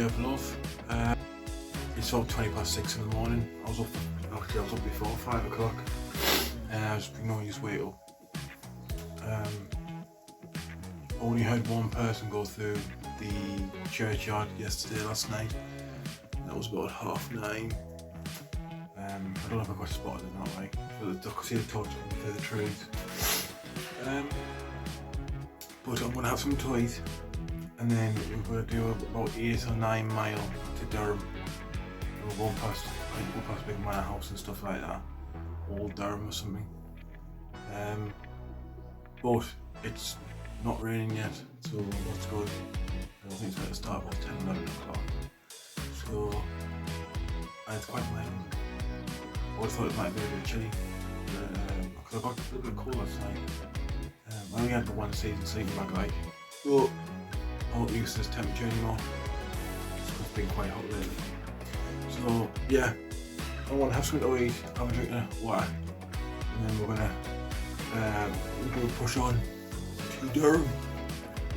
of love. It's about 6:20 in the morning. I was up before 5 o'clock. I was just wait up. Only heard one person go through the churchyard last night. That was about 9:30. I don't know if I got spotted in that way, but I could see the torch coming through the trees. But I'm gonna have something to eat, and then we're gonna do about 8 or 9 miles to Durham. We'll go past Big Manor House and stuff like that, Old Durham or something. But it's not raining yet, so that's good. I think it's going to start about 10-11 o'clock. So, and it's quite mild. I would have thought it might be a bit chilly, because I got a little bit cold last night. I only had the one season sleeping bag like, but I'm not used to this temperature anymore. It's been quite hot lately. So yeah, I want to have something to eat, have a drink of water, and then we're gonna push on to Durham.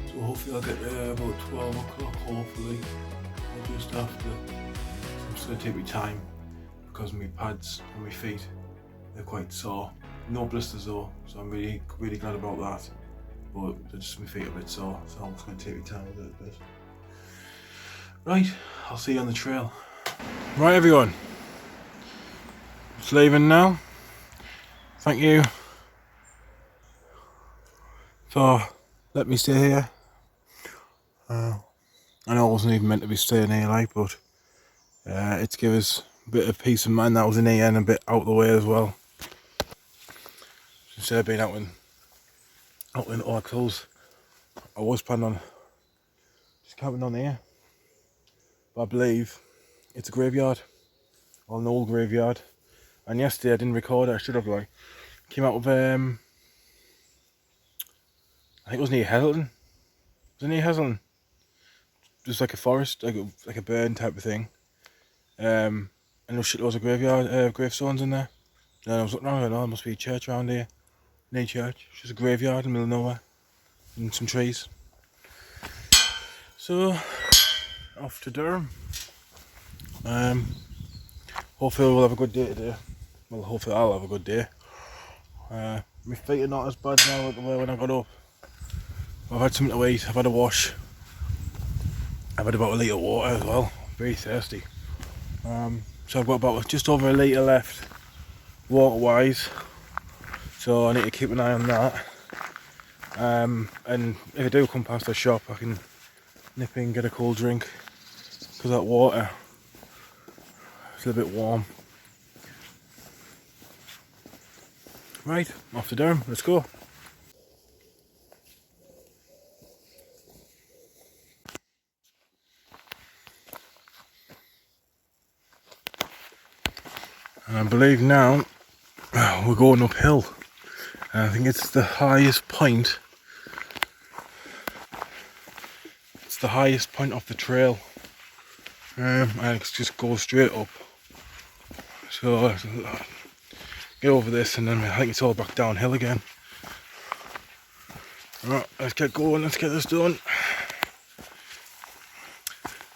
So hopefully I'll get there about 12 o'clock, hopefully, or just after. So I'm just gonna take my time, because my pads on my feet, they're quite sore. No blisters though, so I'm really glad about that. But just my feet are a bit sore, so I'm just gonna take my time a little bit. Right, I'll see you on the trail. Right everyone, it's leaving now. Thank you for letting me stay here. I know I wasn't even meant to be staying here like, but it's give us a bit of peace of mind that I was in here and a bit out of the way as well. Instead of being out in Oaks, I was planning on just camping on here, but I believe it's a graveyard, or an old graveyard. And yesterday I didn't record it, I should have. Came out of I think it was near Heselton. Was it near Heselton? Just like a forest, like a burn type of thing. And there was a graveyard, gravestones in there. And I was looking around, there must be a church around here. Near church, it's just a graveyard in the middle of nowhere, and some trees. So off to Durham. Hopefully we'll have a good day today. Well, hopefully I'll have a good day. My feet are not as bad now like they were when I got up. I've had something to eat, I've had a wash. I've had about a litre of water as well. I'm very thirsty. So I've got about just over a litre left, water wise. So I need to keep an eye on that. And if I do come past the shop, I can nip in and get a cold drink, because that water is a little bit warm. Right, off to Durham, let's go. And I believe now we're going uphill. And I think it's the highest point. It's the highest point of the trail. And it just goes straight up. So get over this, and then I think it's all back downhill again. Right, let's get going, let's get this done.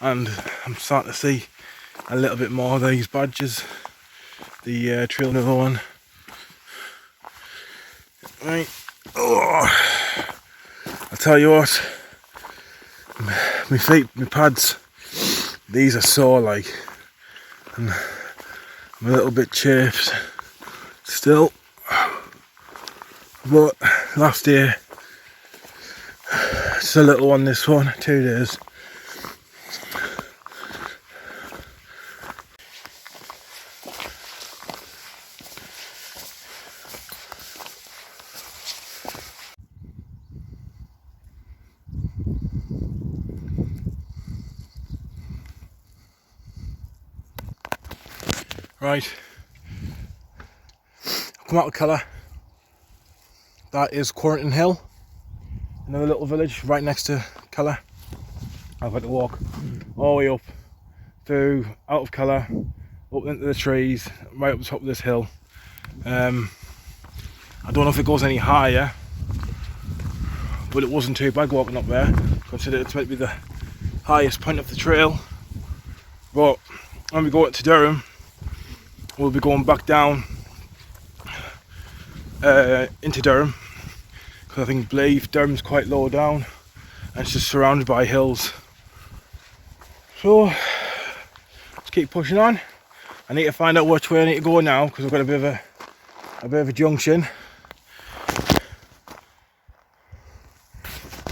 And I'm starting to see a little bit more of these badges. The trail another one. Right. Oh, I'll tell you what, my feet, my pads, these are sore like, and I'm a little bit chafed still, but last year, it's a little one, this one, 2 days. Right, I've come out of Kelloe. That is Quarrington Hill, another little village right next to Kelloe. I've had to walk all the way up, through, out of Kelloe, up into the trees, right up the top of this hill. I don't know if it goes any higher, but it wasn't too bad walking up there, considering it's meant to be the highest point of the trail. But when we go to Durham, we'll be going back down into Durham, because I believe Durham's quite low down and it's just surrounded by hills. So let's keep pushing on. I need to find out which way I need to go now, because I've got a bit of a junction.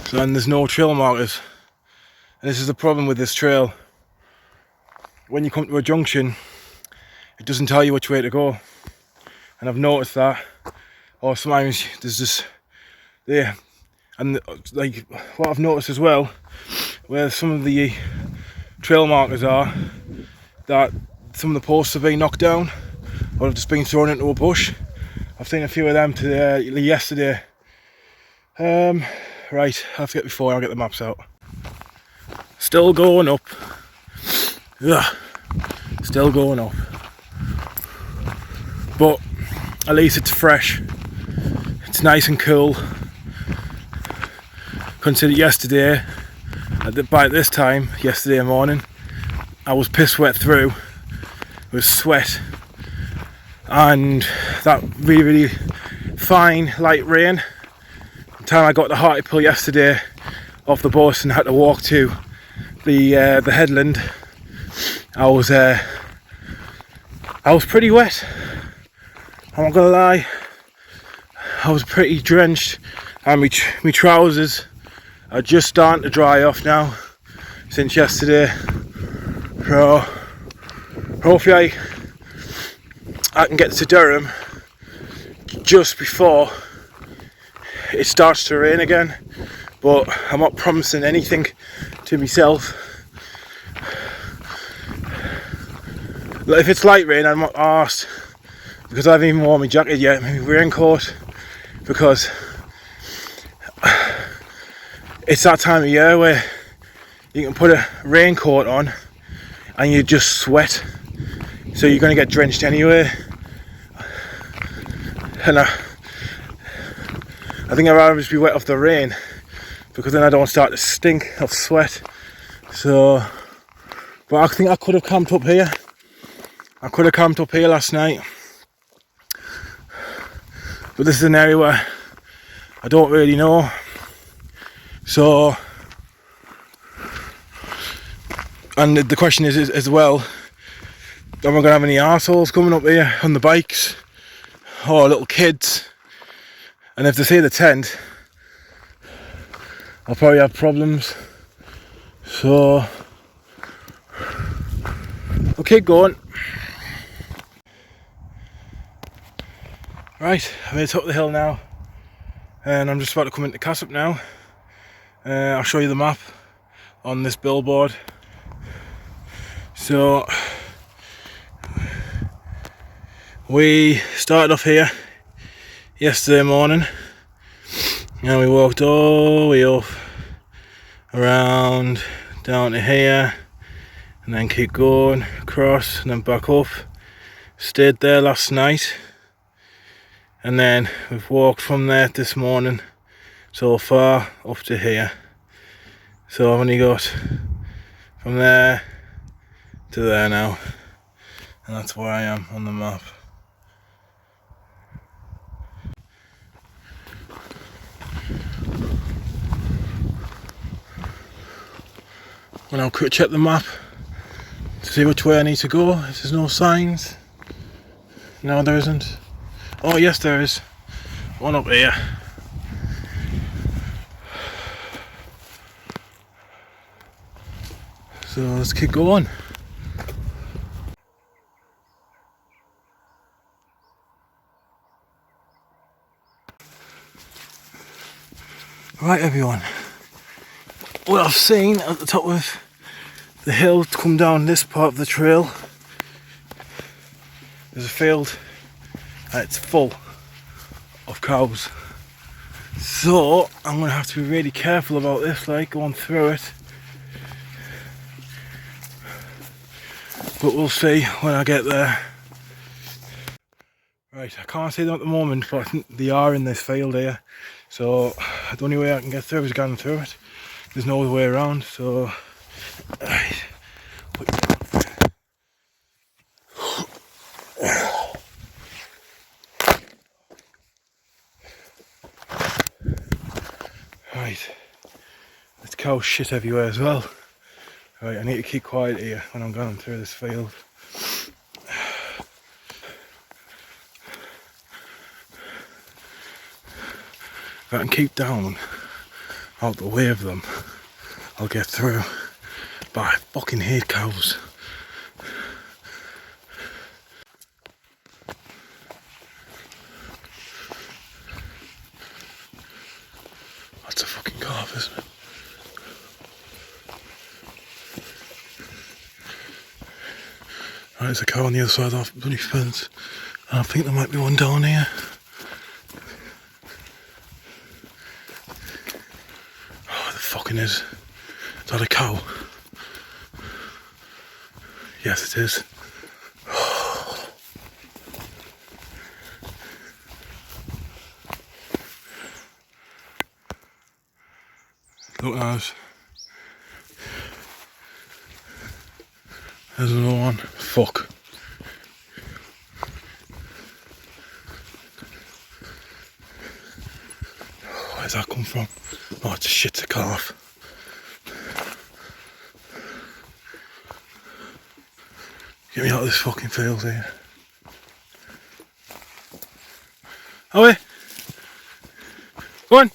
So then there's no trail markers, and this is the problem with this trail. When you come to a junction, it doesn't tell you which way to go, and I've noticed that. Or sometimes there's just there, and like what I've noticed as well, where some of the trail markers are, that some of the posts have been knocked down or have just been thrown into a bush. I've seen a few of them yesterday. Right, I have to get before I'll get the maps out. Still going up. Ugh. Still going up. But at least it's fresh. It's nice and cool. Consider yesterday, by this time, yesterday morning, I was piss wet through with sweat, and that really fine light rain. The time I got the Hartlepool yesterday off the bus and had to walk to the headland, I was pretty wet. I'm not gonna lie, I was pretty drenched, and my trousers are just starting to dry off now since yesterday. So hopefully I can get to Durham just before it starts to rain again, but I'm not promising anything to myself. If it's light rain, I'm not arsed, because I haven't even worn my jacket yet, my raincoat, because it's that time of year where you can put a raincoat on and you just sweat, so you're going to get drenched anyway. And I think I'd rather just be wet off the rain, because then I don't start to stink of sweat. So, but I think I could have camped up here. I could have camped up here last night, but this is an area where I don't really know. So, and the question is as well, am I going to have any arseholes coming up here on the bikes, or little kids? And if they see the tent, I'll probably have problems. So we'll keep going. Right, I'm at the top of the hill now, and I'm just about to come into Cassup now. I'll show you the map on this billboard. So we started off here yesterday morning, and we walked all the way up around down to here, and then keep going across and then back up. Stayed there last night, and then we've walked from there this morning so far up to here. So I've only got from there to there now, and that's where I am on the map. Well, I'll quick check the map to see which way I need to go. If there's no signs. No, there isn't. Oh yes, there is one up here. So let's keep going. Right everyone, what I've seen at the top of the hill to come down this part of the trail, there's a field and it's full of cows. So I'm going to have to be really careful about this, like going through it. But we'll see when I get there. Right, I can't see them at the moment, but I think they are in this field here. So the only way I can get through is going through it. There's no other way around, so right. cow shit everywhere as well. Right, I need to keep quiet here when I'm going through this field. If I can keep down out the way of them, I'll get through. But I fucking hate cows. That's a fucking calf, isn't it? Right, there's a cow on the other side of that bloody fence. I think there might be one down here. Oh, the fucking is. Is that a cow? Yes, it is. Look nice. There's another one. Fuck. Where's that come from? Oh, it's a shit, a calf. Get me out of this fucking field here. Away! Go on!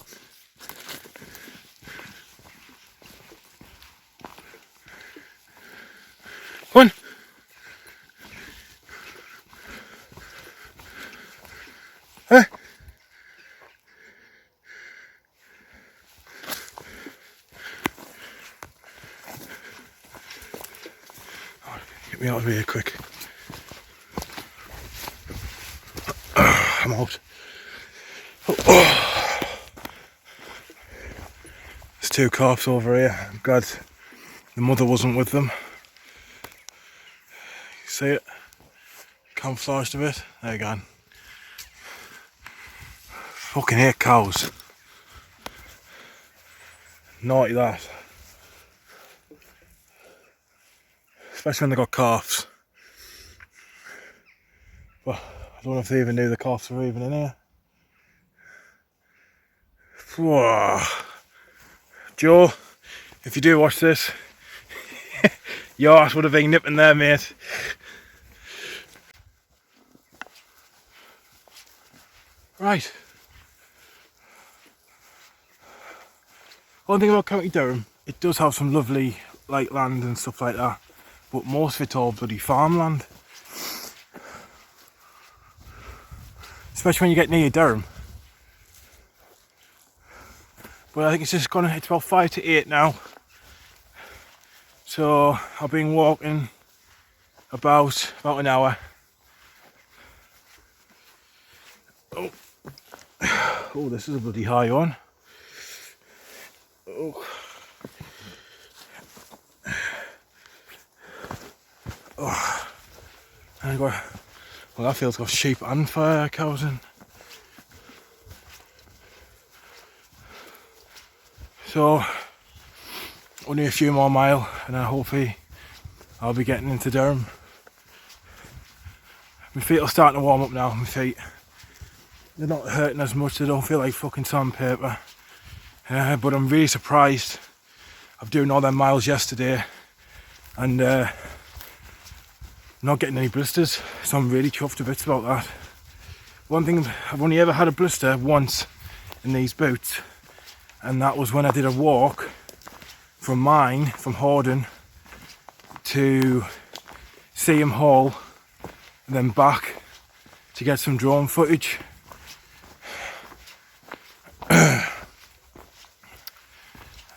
Go on! Hey! Get me out of here quick. I'm out. There's two calves over here. I'm glad the mother wasn't with them. You see it? Camouflaged a bit. There you go. Fucking hate cows. Naughty that. Especially when they got calves. But I don't know if they even knew the calves were even in here. Whoa. Joe, if you do watch this, your ass would have been nipping there, mate. Right. One thing about County Durham, it does have some lovely like land and stuff like that, but most of it's all bloody farmland. Especially when you get near Durham. But I think it's it's about 5 to 8 now. So I've been walking about an hour. Oh, oh, this is a bloody high one. Oh. Oh. And I got, well, that field's got sheep and cows in. So only a few more miles and then hopefully I'll be getting into Durham. My feet are starting to warm up now, my feet. They're not hurting as much, they don't feel like fucking sandpaper. But I'm really surprised. I'm doing all them miles yesterday and not getting any blisters, so I'm really chuffed to bits about that. One thing, I've only ever had a blister once in these boots, and that was when I did a walk from Horden to Seaham Hall and then back to get some drone footage.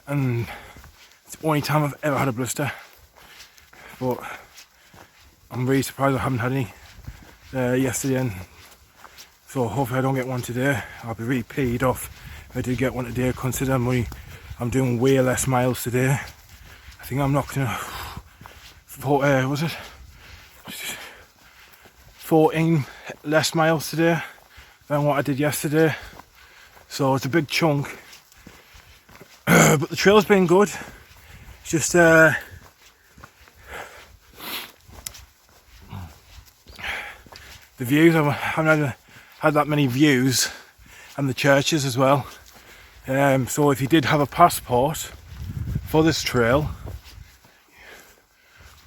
And it's the only time I've ever had a blister, but I'm really surprised I haven't had any yesterday, and so hopefully I don't get one today. I'll be really peed off if I did get one today, considering I'm doing way less miles today. I think I'm not gonna, was it 14 less miles today than what I did yesterday, so it's a big chunk. But the trail's been good. It's just the views, I haven't had that many views, and the churches as well. So if you did have a passport, for this trail.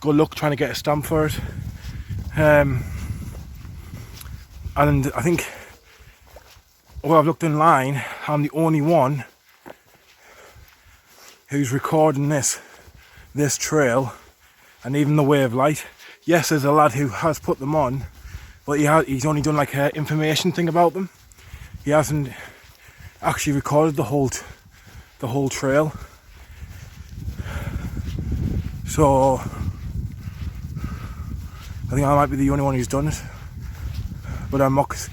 Good luck trying to get a stamp for it. And I think, well, I've looked online, I'm the only one who's recording this trail and even the way of light. Yes, there's a lad who has put them on, but he's only done like an information thing about them. He hasn't actually recorded the whole trail. So I think I might be the only one who's done it, but I'm not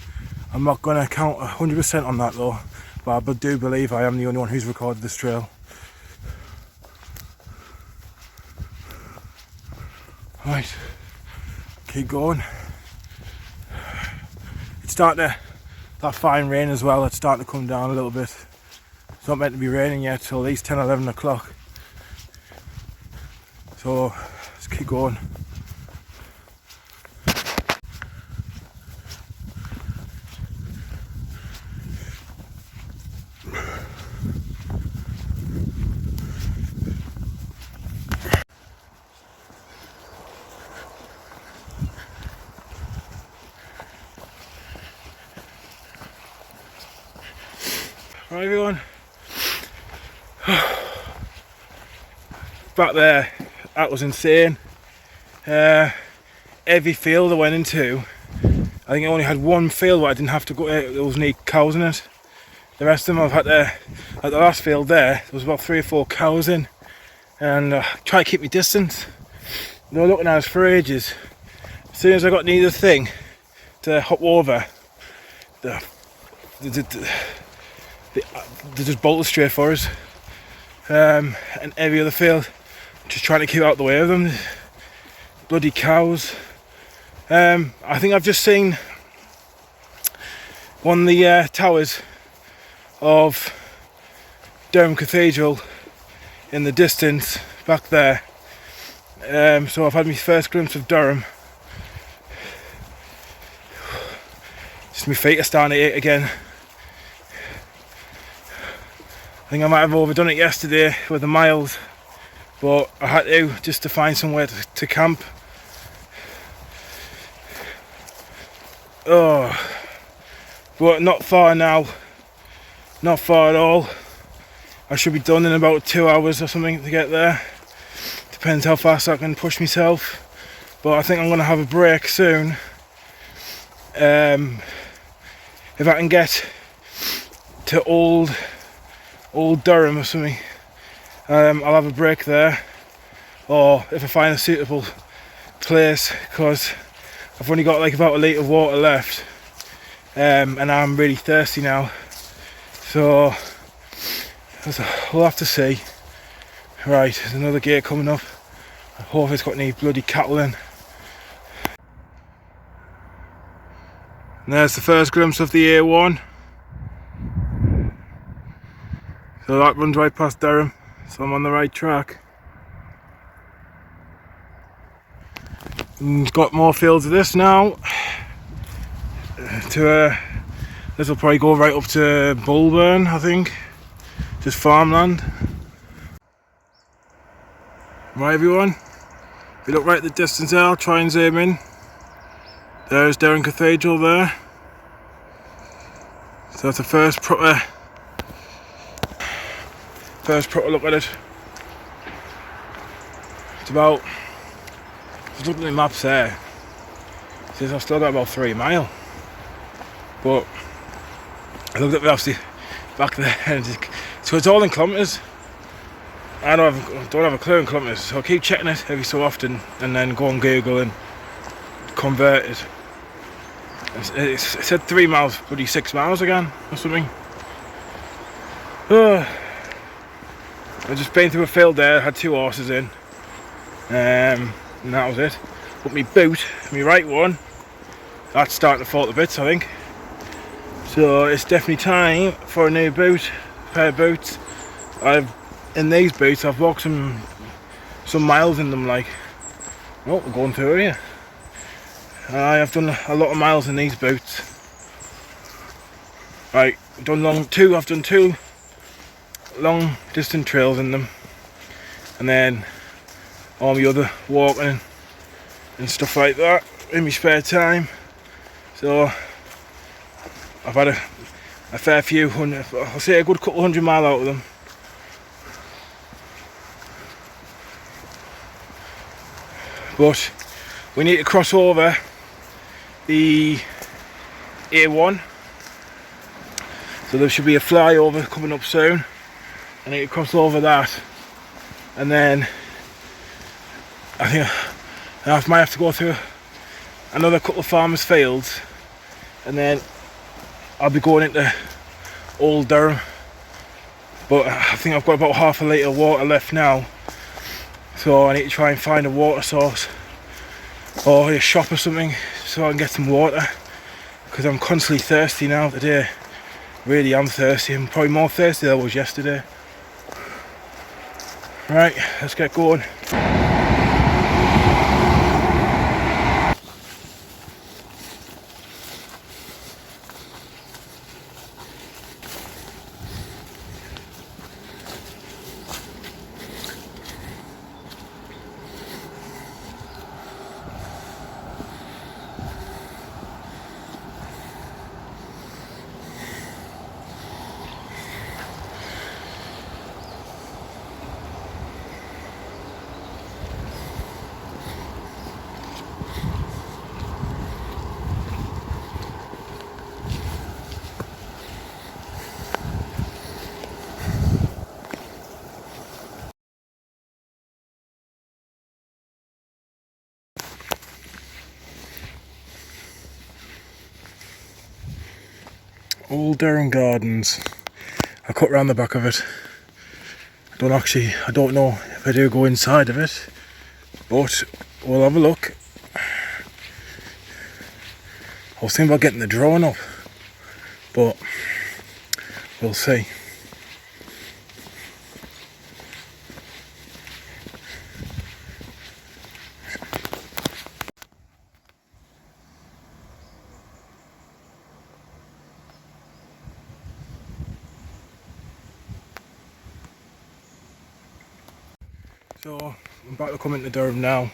going to count 100% on that though. But I do believe I am the only one who's recorded this trail. Right, keep going. It's starting to, that fine rain as well, it's starting to come down a little bit. It's not meant to be raining yet till at least 10, 11 o'clock. So let's keep going. Right everyone, back there, that was insane. Every field I went into, I think I only had one field where I didn't have to go, there wasn't any cows in it. The rest of them I've had to, at the last field there was about 3 or 4 cows in, and try to keep my distance. They were looking at us for ages. As soon as I got near the thing to hop over, they just bolted straight for us, and every other field just trying to keep out the way of them. Bloody cows. I think I've just seen one of the towers of Durham Cathedral in the distance back there. So I've had my first glimpse of Durham. Just my feet are starting to ache again. I think I might have overdone it yesterday with the miles, but I had to just to find somewhere to camp. Oh, but not far now, not far at all. I should be done in about 2 hours or something to get there. Depends how fast I can push myself, but I think I'm going to have a break soon. If I can get to old Durham or something, I'll have a break there, or if I find a suitable place, because I've only got like about a litre of water left, and I'm really thirsty now, so we'll have to see. Right, there's another gate coming up. I hope it's got any bloody cattle in. And there's the first glimpse of the A1. So that runs right past Durham, so I'm on the right track. And it's got more fields of this now. This will probably go right up to Bulburn, I think. Just farmland. Right everyone, if you look right at the distance there, I'll try and zoom in. There's Durham Cathedral there. So that's the first proper look at it. It's about, just looking at the maps there, it says I've still got about 3 miles. But I looked at the obviously back there, and so it's all in kilometres. I don't have a clue in kilometres, so I keep checking it every so often and then go on Google and convert it. It said 3 miles, bloody 6 miles again or something. I've just been through a field there, had 2 horses in, and that was it. But my boot, my right one, that's starting to fall to bits, I think. So it's definitely time for a new boot, pair of boots. In these boots, I've walked some miles in them, like. Oh, we're going through here. I have done a lot of miles in these boots. Right, I've done 2 long distance trails in them. and then all my other walking and stuff like that in my spare time. So I've had a fair few hundred, I'll say a good couple 100 mile out of them. But we need to cross over the A1, so there should be a flyover coming up soon. I need to cross over that, and then I think I might have to go through another couple of farmers' fields, and then I'll be going into Old Durham. But I think I've got about half a litre of water left now, so I need to try and find a water source or a shop or something so I can get some water, because I'm constantly thirsty now today. Really am thirsty. I'm probably more thirsty than I was yesterday. Right, let's get going. Old Durham Gardens. I cut round the back of it. I don't know if I do go inside of it, but we'll have a look. I was thinking about getting the drone up, but we'll see. So I'm about to come into Durham now.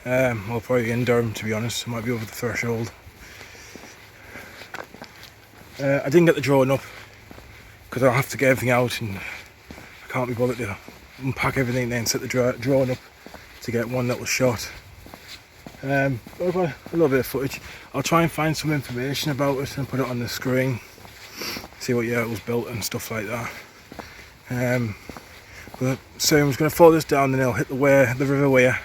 Well, probably in Durham, to be honest. I might be over the threshold. I didn't get the drone up because I'll have to get everything out, and I can't be bothered to unpack everything and then set the drone up to get one little shot. But I've got a little bit of footage. I'll try and find some information about it and put it on the screen, see what year it was built and stuff like that. But so I'm just going to follow this down, and it'll hit the River Wear,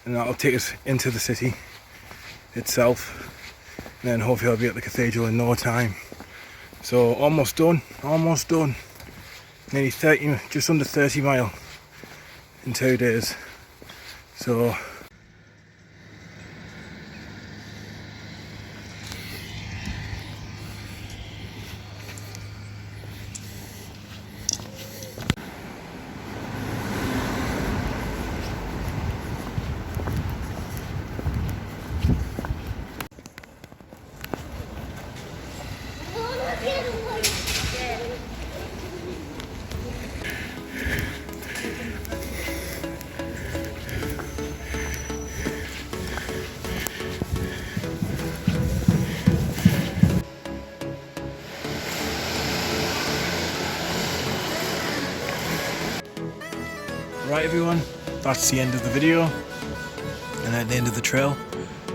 and that'll take us into the city itself. And then hopefully I'll be at the cathedral in no time. So almost done. Nearly 30, just under 30 mile in 2 days. So right everyone, that's the end of the video, and at the end of the trail,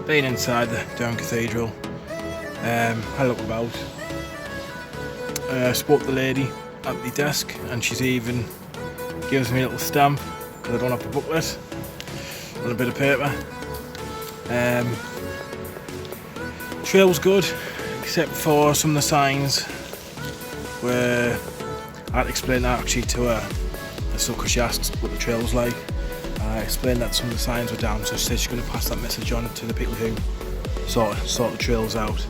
being inside the Durham Cathedral. Had a look about, spoke to the lady at the desk, and she's even gives me a little stamp because I don't have a booklet and a bit of paper. Trail was good, except for some of the signs where I had to explain that actually to her. So because she asked what the trail was like, I explained that some of the signs were down, so she said she's going to pass that message on to the people who sort the trails out.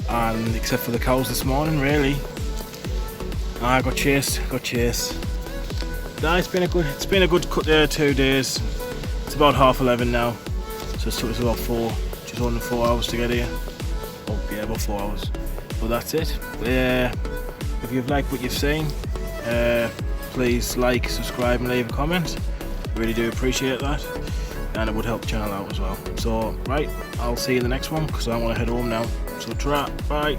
And except for the cows this morning, really, I got chased. No, it's been a good 2 days. It's about 11:30 now, so it took us about just under 4 hours to get here. Oh yeah, about 4 hours. But that's it. If you've liked what you've seen, please like, subscribe and leave a comment. Really do appreciate that, and it would help the channel out as well. So right, I'll see you in the next one because I want to head home now. So ta-ra, bye.